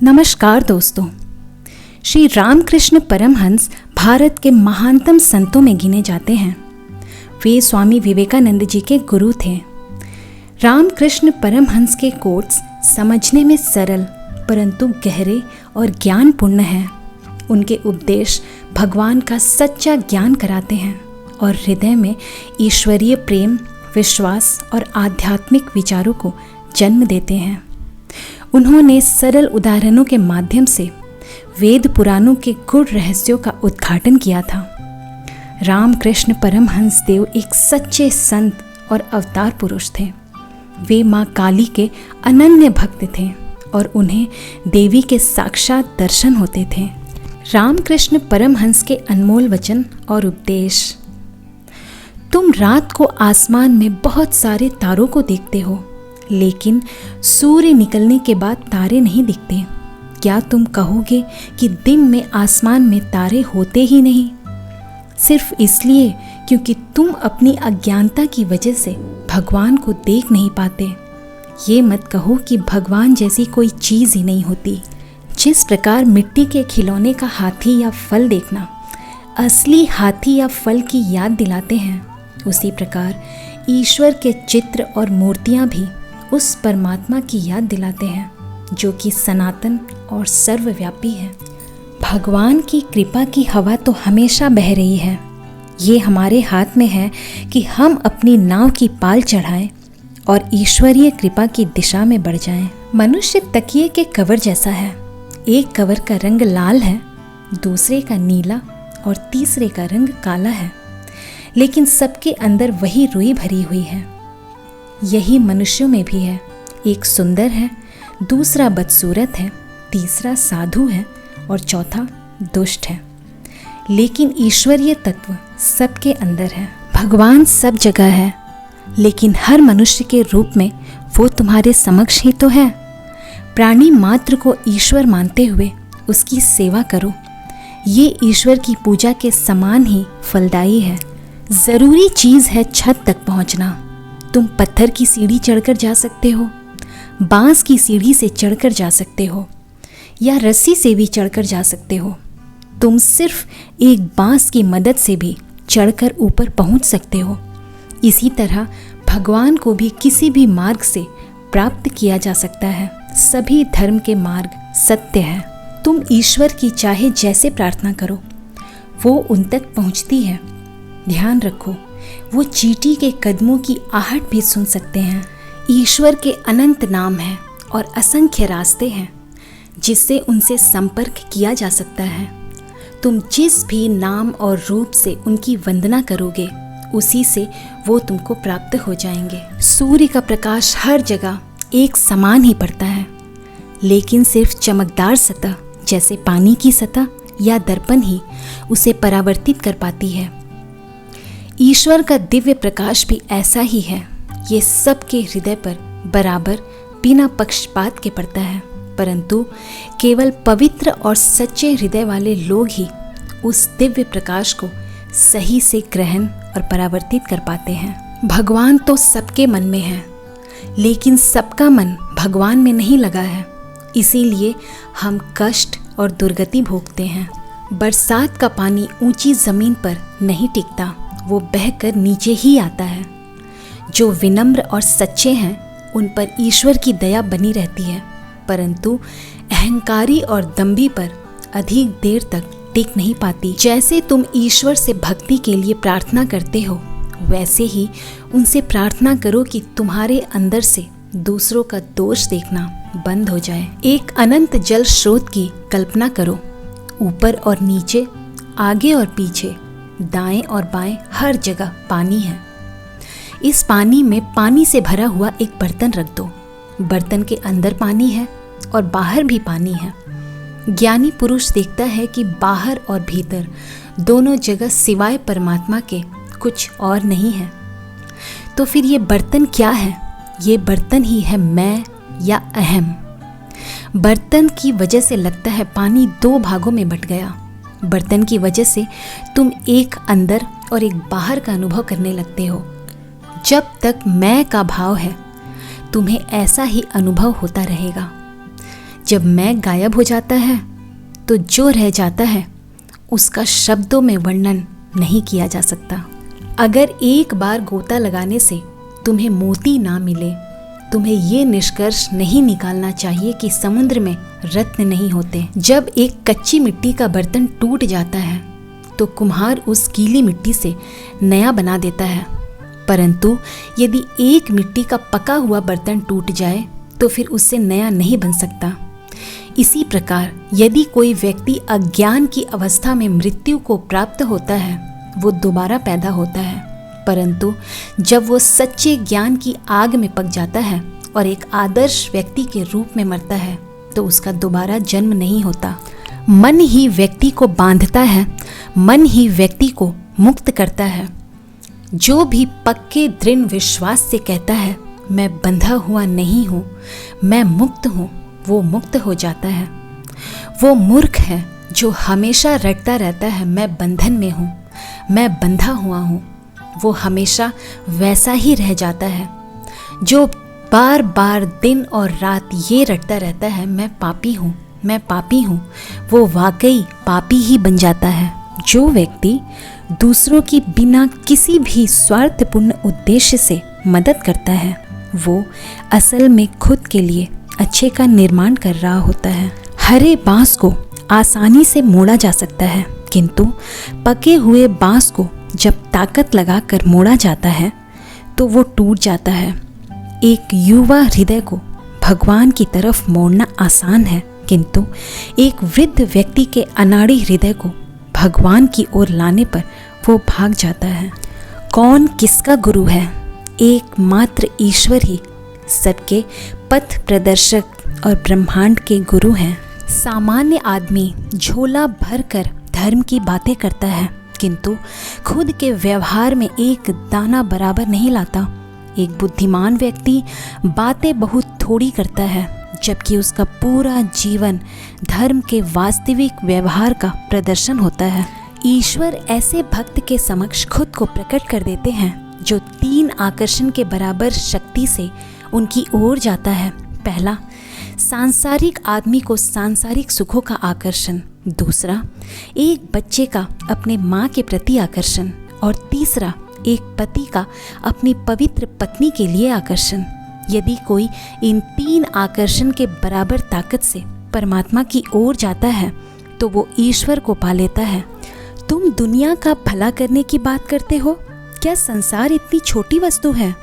नमस्कार दोस्तों। श्री रामकृष्ण परमहंस भारत के महानतम संतों में गिने जाते हैं। वे स्वामी विवेकानंद जी के गुरु थे। रामकृष्ण परमहंस के कोट्स समझने में सरल परंतु गहरे और ज्ञानपूर्ण हैं। उनके उपदेश भगवान का सच्चा ज्ञान कराते हैं और हृदय में ईश्वरीय प्रेम, विश्वास और आध्यात्मिक विचारों को जन्म देते हैं। उन्होंने सरल उदाहरणों के माध्यम से वेद पुराणों के गूढ़ रहस्यों का उद्घाटन किया था। रामकृष्ण परमहंस देव एक सच्चे संत और अवतार पुरुष थे। वे माँ काली के अनन्य भक्त थे और उन्हें देवी के साक्षात दर्शन होते थे। रामकृष्ण परमहंस के अनमोल वचन और उपदेश। तुम रात को आसमान में बहुत सारे तारों को देखते हो, लेकिन सूर्य निकलने के बाद तारे नहीं दिखते। क्या तुम कहोगे कि दिन में आसमान में तारे होते ही नहीं? सिर्फ इसलिए क्योंकि तुम अपनी अज्ञानता की वजह से भगवान को देख नहीं पाते। ये मत कहो कि भगवान जैसी कोई चीज़ ही नहीं होती। जिस प्रकार मिट्टी के खिलौने का हाथी या फल देखना असली हाथी या फल की याद दिलाते हैं, उसी प्रकार ईश्वर के चित्र और मूर्तियाँ भी उस परमात्मा की याद दिलाते हैं जो कि सनातन और सर्वव्यापी है। भगवान की कृपा की हवा तो हमेशा बह रही है। ये हमारे हाथ में है कि हम अपनी नाव की पाल चढ़ाएं और ईश्वरीय कृपा की दिशा में बढ़ जाएं। मनुष्य तकिए के कवर जैसा है। एक कवर का रंग लाल है, दूसरे का नीला और तीसरे का रंग काला है, लेकिन सबके अंदर वही रुई भरी हुई है। यही मनुष्यों में भी है। एक सुंदर है, दूसरा बदसूरत है, तीसरा साधु है और चौथा दुष्ट है, लेकिन ईश्वरीय तत्व सबके अंदर है। भगवान सब जगह है, लेकिन हर मनुष्य के रूप में वो तुम्हारे समक्ष ही तो है। प्राणी मात्र को ईश्वर मानते हुए उसकी सेवा करो। ये ईश्वर की पूजा के समान ही फलदायी है। ज़रूरी चीज़ है छत तक पहुंचना। तुम पत्थर की सीढ़ी चढ़कर जा सकते हो, बांस की सीढ़ी से चढ़कर जा सकते हो, या रस्सी से भी चढ़कर जा सकते हो। तुम सिर्फ एक बांस की मदद से भी चढ़कर ऊपर पहुंच सकते हो। इसी तरह भगवान को भी किसी भी मार्ग से प्राप्त किया जा सकता है। सभी धर्म के मार्ग सत्य है। तुम ईश्वर की चाहे जैसे प्रार्थना करो, वो उन तक पहुंचती है। ध्यान रखो, वो चींटी के कदमों की आहट भी सुन सकते हैं। ईश्वर के अनंत नाम हैं और असंख्य रास्ते हैं जिससे उनसे संपर्क किया जा सकता है। तुम जिस भी नाम और रूप से उनकी वंदना करोगे, उसी से वो तुमको प्राप्त हो जाएंगे। सूर्य का प्रकाश हर जगह एक समान ही पड़ता है, लेकिन सिर्फ चमकदार सतह जैसे पानी की सतह या दर्पण ही उसे परावर्तित कर पाती है। ईश्वर का दिव्य प्रकाश भी ऐसा ही है। ये सबके हृदय पर बराबर बिना पक्षपात के पड़ता है, परंतु केवल पवित्र और सच्चे हृदय वाले लोग ही उस दिव्य प्रकाश को सही से ग्रहण और परावर्तित कर पाते हैं। भगवान तो सबके मन में है, लेकिन सबका मन भगवान में नहीं लगा है। इसीलिए हम कष्ट और दुर्गति भोगते हैं। बरसात का पानी ऊंची जमीन पर नहीं टिकता, वो बहकर नीचे ही आता है। जो विनम्र और सच्चे हैं उन पर ईश्वर की दया बनी रहती है, परंतु अहंकारी और दंभी पर अधिक देर तक टिक नहीं पाती। जैसे तुम ईश्वर से भक्ति के लिए प्रार्थना करते हो, वैसे ही उनसे प्रार्थना करो कि तुम्हारे अंदर से दूसरों का दोष देखना बंद हो जाए। एक अनंत जल स्रोत की कल्पना करो। ऊपर और नीचे, आगे और पीछे, दाएं और बाएं हर जगह पानी है। इस पानी में पानी से भरा हुआ एक बर्तन रख दो। बर्तन के अंदर पानी है और बाहर भी पानी है। ज्ञानी पुरुष देखता है कि बाहर और भीतर दोनों जगह सिवाय परमात्मा के कुछ और नहीं है। तो फिर ये बर्तन क्या है? ये बर्तन ही है मैं या अहम। बर्तन की वजह से लगता है पानी दो भागों में बट गया। बर्तन की वजह से तुम एक अंदर और एक बाहर का अनुभव करने लगते हो। जब तक मैं का भाव है, तुम्हें ऐसा ही अनुभव होता रहेगा। जब मैं गायब हो जाता है तो जो रह जाता है उसका शब्दों में वर्णन नहीं किया जा सकता। अगर एक बार गोता लगाने से तुम्हें मोती ना मिले, तुम्हें ये निष्कर्ष नहीं निकालना चाहिए कि समुद्र में रत्न नहीं होते। जब एक कच्ची मिट्टी का बर्तन टूट जाता है तो कुम्हार उस गीली मिट्टी से नया बना देता है, परंतु यदि एक मिट्टी का पका हुआ बर्तन टूट जाए तो फिर उससे नया नहीं बन सकता। इसी प्रकार यदि कोई व्यक्ति अज्ञान की अवस्था में मृत्यु को प्राप्त होता है, वो दोबारा पैदा होता है, परंतु जब वो सच्चे ज्ञान की आग में पक जाता है और एक आदर्श व्यक्ति के रूप में मरता है तो उसका दोबारा जन्म नहीं होता। मन ही व्यक्ति को बांधता है, मन ही व्यक्ति को मुक्त करता है। जो भी पक्के दृढ़ विश्वास से कहता है मैं बंधा हुआ नहीं हूँ, मैं मुक्त हूँ, वो मुक्त हो जाता है। वो मूर्ख है जो हमेशा रटता रहता है मैं बंधन में हूँ, मैं बंधा हुआ हूँ, वो हमेशा वैसा ही रह जाता है। जो बार बार दिन और रात ये रटता रहता है मैं पापी हूँ, मैं पापी हूँ, वो वाकई पापी ही बन जाता है। जो व्यक्ति दूसरों की बिना किसी भी स्वार्थपूर्ण उद्देश्य से मदद करता है वो असल में खुद के लिए अच्छे का निर्माण कर रहा होता है। हरे बांस को आसानी से मोड़ा जा सकता है, किंतु पके हुए बांस को जब ताकत लगाकर मोड़ा जाता है तो वो टूट जाता है। एक युवा हृदय को भगवान की तरफ मोड़ना आसान है, किंतु एक वृद्ध व्यक्ति के अनाड़ी हृदय को भगवान की ओर लाने पर वो भाग जाता है। कौन किसका गुरु है? एकमात्र ईश्वर ही सबके पथ प्रदर्शक और ब्रह्मांड के गुरु हैं। सामान्य आदमी झोला भर कर धर्म की बातें करता है, किंतु खुद के व्यवहार में एक दाना बराबर नहीं लाता। एक बुद्धिमान व्यक्ति बातें बहुत थोड़ी करता है, जबकि उसका पूरा जीवन धर्म के वास्तविक व्यवहार का प्रदर्शन होता है। ईश्वर ऐसे भक्त के समक्ष खुद को प्रकट कर देते हैं जो 3 आकर्षण के बराबर शक्ति से उनकी ओर जाता है। पहला, सांसारिक आदमी को सांसारिक सुखों का आकर्षण। दूसरा, एक बच्चे का अपने माँ के प्रति आकर्षण। और तीसरा, एक पति का अपनी पवित्र पत्नी के लिए आकर्षण। यदि कोई इन 3 आकर्षण के बराबर ताकत से परमात्मा की ओर जाता है तो वो ईश्वर को पा लेता है। तुम दुनिया का भला करने की बात करते हो? क्या संसार इतनी छोटी वस्तु है?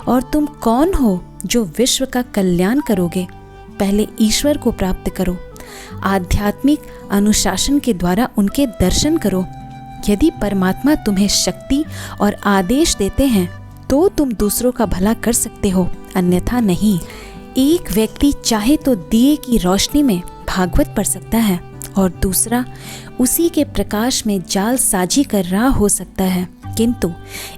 और तुम कौन हो जो विश्व का कल्याण करोगे? पहले ईश्वर को प्राप्त करो, आध्यात्मिक अनुशासन के द्वारा उनके दर्शन करो। यदि परमात्मा तुम्हें शक्ति और आदेश देते हैं तो तुम दूसरों का भला कर सकते हो, अन्यथा नहीं। एक व्यक्ति चाहे तो दिए की रोशनी में भागवत पढ़ सकता है और दूसरा उसी के प्रकाश में जाल साझी कर रहा हो सकता है, किंतु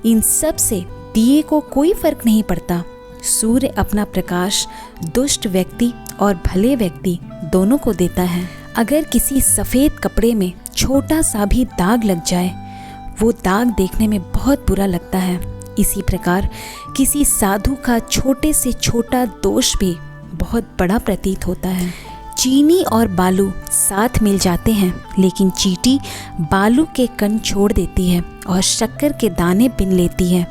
इन सब से दिए को कोई फर्क नहीं पड़ता। सूर्य अपना प्रकाश दुष्ट व्यक्ति और भले व्यक्ति दोनों को देता है। अगर किसी सफ़ेद कपड़े में छोटा सा भी दाग लग जाए, वो दाग देखने में बहुत बुरा लगता है। इसी प्रकार किसी साधु का छोटे से छोटा दोष भी बहुत बड़ा प्रतीत होता है। चीनी और बालू साथ मिल जाते हैं, लेकिन चींटी बालू के कण छोड़ देती है और शक्कर के दाने बिन लेती है।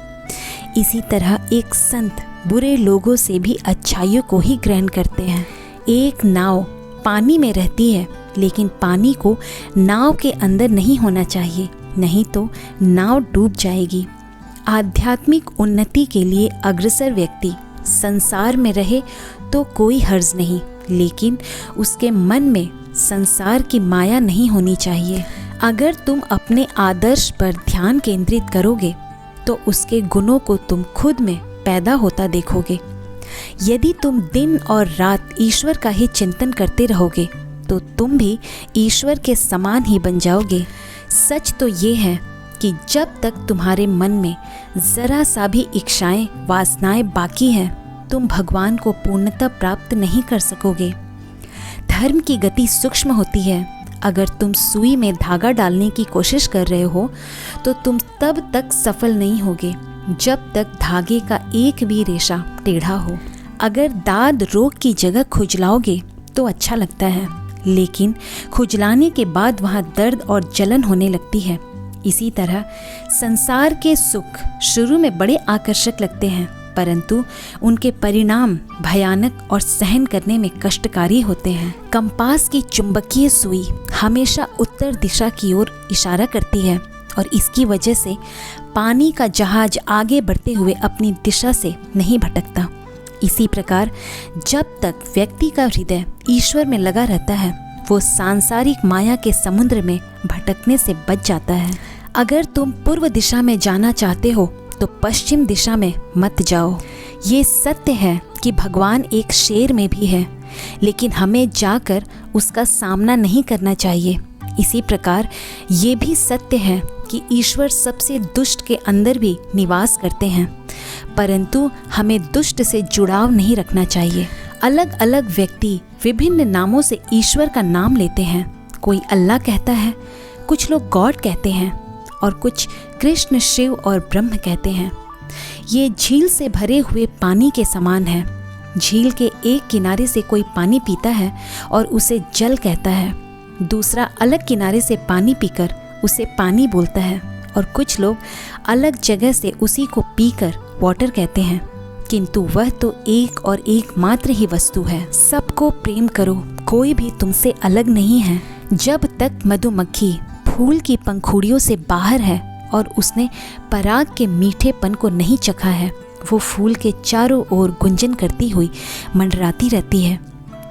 इसी तरह एक संत बुरे लोगों से भी अच्छाइयों को ही ग्रहण करते हैं। एक नाव पानी में रहती है, लेकिन पानी को नाव के अंदर नहीं होना चाहिए, नहीं तो नाव डूब जाएगी। आध्यात्मिक उन्नति के लिए अग्रसर व्यक्ति संसार में रहे तो कोई हर्ज नहीं, लेकिन उसके मन में संसार की माया नहीं होनी चाहिए। अगर तुम अपने आदर्श पर ध्यान केंद्रित करोगे तो उसके गुणों को तुम खुद में पैदा होता देखोगे। यदि तुम दिन और रात ईश्वर का ही चिंतन करते रहोगे तो तुम भी ईश्वर के समान ही बन जाओगे। सच तो ये है कि जब तक तुम्हारे मन में जरा सा भी इच्छाएं वासनाएं बाकी हैं, तुम भगवान को पूर्णतः प्राप्त नहीं कर सकोगे। धर्म की गति सूक्ष्म होती है। अगर तुम सुई में धागा डालने की कोशिश कर रहे हो तो तुम तब तक सफल नहीं होगे जब तक धागे का एक भी रेशा टेढ़ा हो। अगर दाद रोग की जगह खुजलाओगे तो अच्छा लगता है, लेकिन खुजलाने के बाद वहाँ दर्द और जलन होने लगती है। इसी तरह संसार के सुख शुरू में बड़े आकर्षक लगते हैं, परंतु उनके परिणाम भयानक और सहन करने में कष्टकारी होते हैं। कंपास की चुंबकीय सुई हमेशा उत्तर दिशा की ओर इशारा करती है और इसकी वजह से पानी का जहाज आगे बढ़ते हुए अपनी दिशा से नहीं भटकता। इसी प्रकार जब तक व्यक्ति का हृदय ईश्वर में लगा रहता है, वो सांसारिक माया के समुद्र में भटकने से बच जाता है। अगर तुम पूर्व दिशा में जाना चाहते हो तो पश्चिम दिशा में मत जाओ। ये सत्य है कि भगवान एक शेर में भी है, लेकिन हमें जाकर उसका सामना नहीं करना चाहिए। इसी प्रकार ये भी सत्य है कि ईश्वर सबसे दुष्ट के अंदर भी निवास करते हैं, परंतु हमें दुष्ट से जुड़ाव नहीं रखना चाहिए। अलग अलग व्यक्ति विभिन्न नामों से ईश्वर का नाम लेते हैं। कोई अल्लाह कहता है, कुछ लोग गॉड कहते हैं और कुछ कृष्ण, शिव और ब्रह्म कहते हैं। ये झील से भरे हुए पानी के समान है। झील के एक किनारे से कोई पानी पीता है और उसे जल कहता है, दूसरा अलग किनारे से पानी पीकर उसे पानी बोलता है, और कुछ लोग अलग जगह से उसी को पीकर वाटर कहते हैं, किंतु वह तो एक और एक मात्र ही वस्तु है। सबको प्रेम करो, कोई भी तुमसे अलग नहीं है। जब तक मधुमक्खी फूल की पंखुड़ियों से बाहर है और उसने पराग के मीठेपन को नहीं चखा है, वो फूल के चारों ओर गुंजन करती हुई मंडराती रहती है,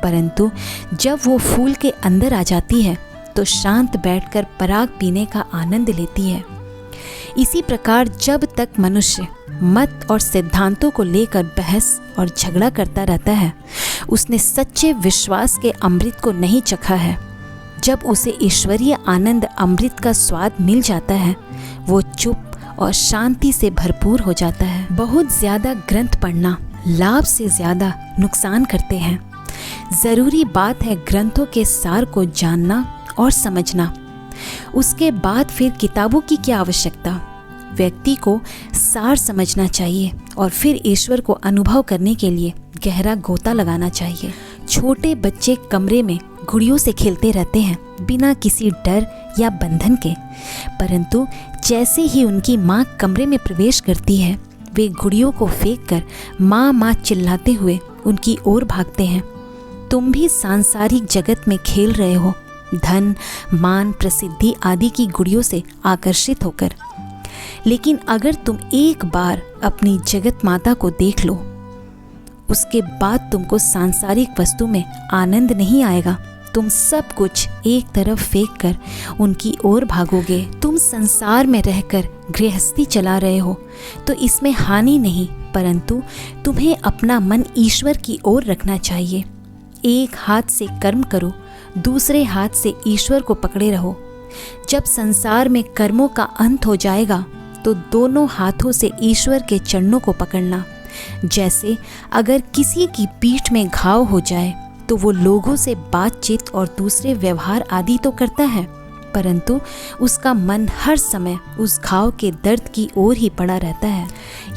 परंतु जब वो फूल के अंदर आ जाती है तो शांत बैठकर पराग पीने का आनंद लेती है। इसी प्रकार जब तक मनुष्य मत और सिद्धांतों को लेकर बहस और झगड़ा करता रहता है, उसने सच्चे विश्वास के अमृत को नहीं चखा है। जब उसे ईश्वरीय आनंद अमृत का स्वाद मिल जाता है, वो चुप और शांति से भरपूर हो जाता है। बहुत ज़्यादा ग्रंथ पढ़ना लाभ से ज़्यादा नुकसान करते हैं। ज़रूरी बात है ग्रंथों के सार को जानना और समझना। उसके बाद फिर किताबों की क्या आवश्यकता। व्यक्ति को सार समझना चाहिए और फिर ईश्वर को अनुभव करने के लिए गहरा गोता लगाना चाहिए। छोटे बच्चे कमरे में गुड़ियों से खेलते रहते हैं बिना किसी डर या बंधन के, परंतु जैसे ही उनकी माँ कमरे में प्रवेश करती है, वे गुड़ियों को फेंककर माँ माँ चिल्लाते हुए उनकी ओर भागते हैं। तुम भी सांसारिक जगत में खेल रहे हो, धन, मान, प्रसिद्धि आदि की गुड़ियों से आकर्षित होकर। लेकिन अगर तुम एक बार अपनी जगत माता को देख लो, उसके बाद तुमको सांसारिक वस्तु में आनंद नहीं आएगा। तुम सब कुछ एक तरफ फेंक कर उनकी ओर भागोगे। तुम संसार में रहकर गृहस्थी चला रहे हो तो इसमें हानि नहीं, परंतु तुम्हें अपना मन ईश्वर की ओर रखना चाहिए। एक हाथ से कर्म करो, दूसरे हाथ से ईश्वर को पकड़े रहो। जब संसार में कर्मों का अंत हो जाएगा तो दोनों हाथों से ईश्वर के चरणों को पकड़ना। जैसे अगर किसी की पीठ में घाव हो जाए तो वो लोगों से बातचीत और दूसरे व्यवहार आदि तो करता है, परंतु उसका मन हर समय उस घाव के दर्द की ओर ही पड़ा रहता है।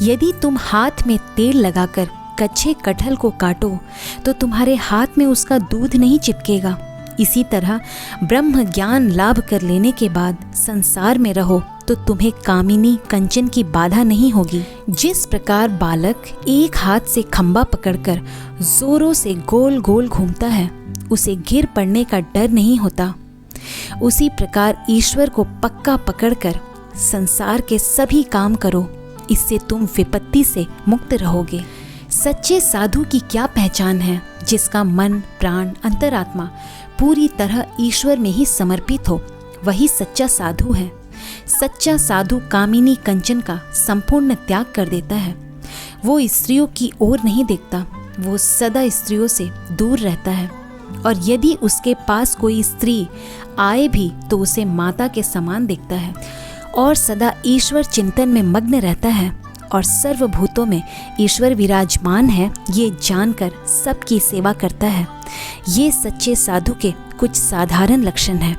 यदि तुम हाथ में तेल लगाकर कच्चे कटहल को काटो तो तुम्हारे हाथ में उसका दूध नहीं चिपकेगा। इसी तरह ब्रह्म ज्ञान लाभ कर लेने के बाद संसार में रहो तो तुम्हें कामिनी कंचन की बाधा नहीं होगी। जिस प्रकार बालक एक हाथ से खंबा पकड़कर जोरों से गोल गोल घूमता है, उसे गिर पड़ने का डर नहीं होता, उसी प्रकार ईश्वर को पक्का पकड़कर संसार के सभी काम करो। इससे तुम विपत्ति से मुक्त रहोगे। सच्चे साधु की क्या पहचान है? जिसका मन, प्राण, अंतरात्मा पूरी तरह ईश्वर में ही समर्पित हो, वही सच्चा साधु है। सच्चा साधु कामिनी कंचन का संपूर्ण त्याग कर देता है। वो स्त्रियों की ओर नहीं देखता, वो सदा स्त्रियों से दूर रहता है, और यदि उसके पास कोई स्त्री आए भी तो उसे माता के समान देखता है, और सदा ईश्वर चिंतन में मग्न रहता है और सर्वभूतों में ईश्वर विराजमान है ये जानकर सबकी सेवा करता है। ये सच्चे साधु के कुछ साधारण लक्षण हैं।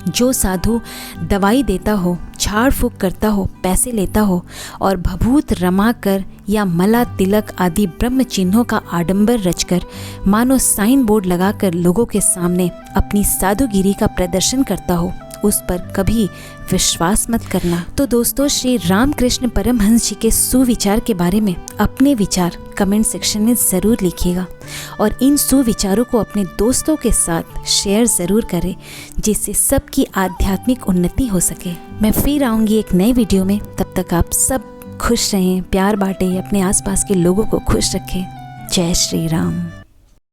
जो साधु दवाई देता हो, झाड़ फूक करता हो, पैसे लेता हो और भभूत रमाकर या मला तिलक आदि ब्रह्म चिन्हों का आडंबर रचकर मानो साइन बोर्ड लगाकर लोगों के सामने अपनी साधुगिरी का प्रदर्शन करता हो, उस पर कभी विश्वास मत करना। तो दोस्तों, श्री रामकृष्ण परमहंस जी के सुविचार के बारे में अपने विचार कमेंट सेक्शन में ज़रूर लिखिएगा और इन सुविचारों को अपने दोस्तों के साथ शेयर ज़रूर करें, जिससे सबकी आध्यात्मिक उन्नति हो सके। मैं फिर आऊँगी एक नए वीडियो में। तब तक आप सब खुश रहें, प्यार बांटें, अपने आसपास के लोगों को खुश रखें। जय श्री राम।